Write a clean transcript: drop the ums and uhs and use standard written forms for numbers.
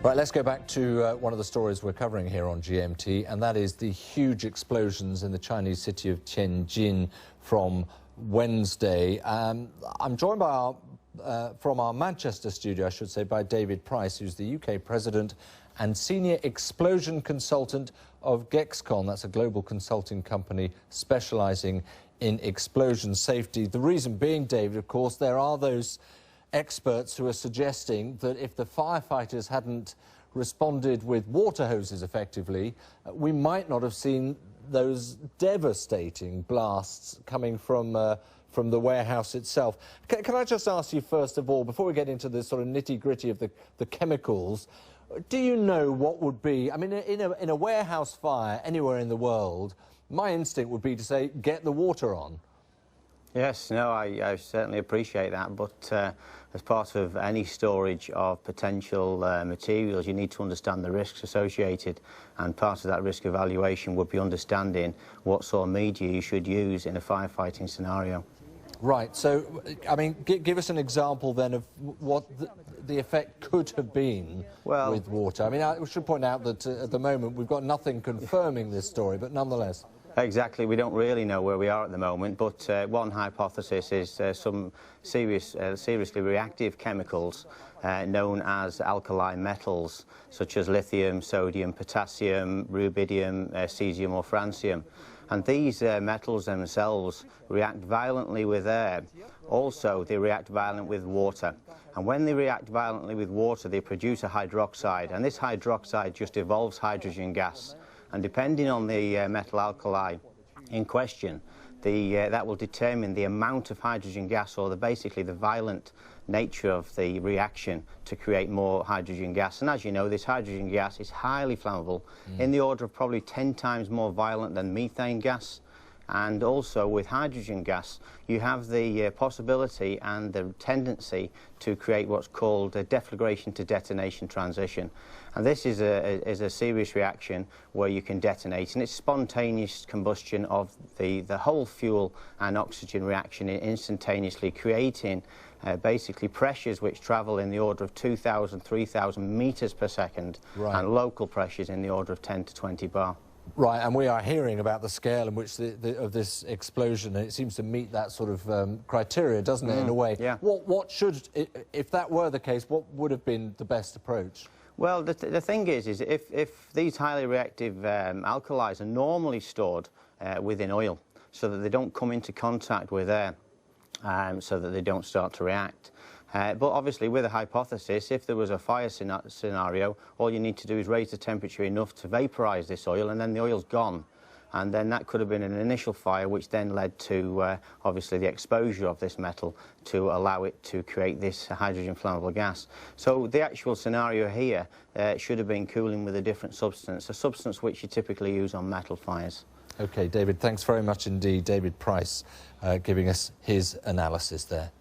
Right, let's go back to one of the stories we're covering here on GMT, and that is the huge explosions in the Chinese city of Tianjin from Wednesday. I'm joined by from our Manchester studio, I should say, by David Price, who's the UK president and senior explosion consultant of Gexcon. That's a global consulting company specialising in explosion safety. The reason being, David, of course, there are those experts who are suggesting that if the firefighters hadn't responded with water hoses effectively, we might not have seen those devastating blasts coming from the warehouse itself. Can I just ask you, first of all, before we get into the sort of nitty-gritty of the chemicals, do you know what would be, I mean, in a warehouse fire anywhere in the world, my instinct would be to say, get the water on. Yes, no, I certainly appreciate that, but as part of any storage of potential materials, you need to understand the risks associated, and part of that risk evaluation would be understanding what sort of media you should use in a firefighting scenario. Right, so, I mean, give us an example then of what the effect could have been with water. I mean, I should point out that at the moment we've got nothing confirming this story, but nonetheless. Exactly, we don't really know where we are at the moment, but one hypothesis is some seriously reactive chemicals known as alkali metals, such as lithium, sodium, potassium, rubidium, cesium or francium. And these metals themselves react violently with air. Also, they react violently with water. And when they react violently with water, they produce a hydroxide, and this hydroxide just evolves hydrogen gas. And depending on the metal alkali in question, that will determine the amount of hydrogen gas, or basically the violent nature of the reaction to create more hydrogen gas. And as you know, this hydrogen gas is highly flammable, in the order of probably 10 times more violent than methane gas. And also with hydrogen gas, you have the possibility and the tendency to create what's called a deflagration to detonation transition. And this is a serious reaction where you can detonate, and it's spontaneous combustion of the whole fuel and oxygen reaction instantaneously, creating basically pressures which travel in the order of 2,000, 3,000 meters per second, and local pressures in the order of 10 to 20 bar. Right, and we are hearing about the scale in which of this explosion, and it seems to meet that sort of criteria, doesn't it, in a way? Yeah. What should, if that were the case, what would have been the best approach? Well, the thing is if these highly reactive alkalis are normally stored within oil, so that they don't come into contact with air, so that they don't start to react. But obviously, with a hypothesis, if there was a fire scenario, all you need to do is raise the temperature enough to vaporise this oil, and then the oil's gone. And then that could have been an initial fire, which then led to, obviously, the exposure of this metal to allow it to create this hydrogen flammable gas. So the actual scenario here should have been cooling with a different substance, a substance which you typically use on metal fires. OK, David, thanks very much indeed. David Price giving us his analysis there.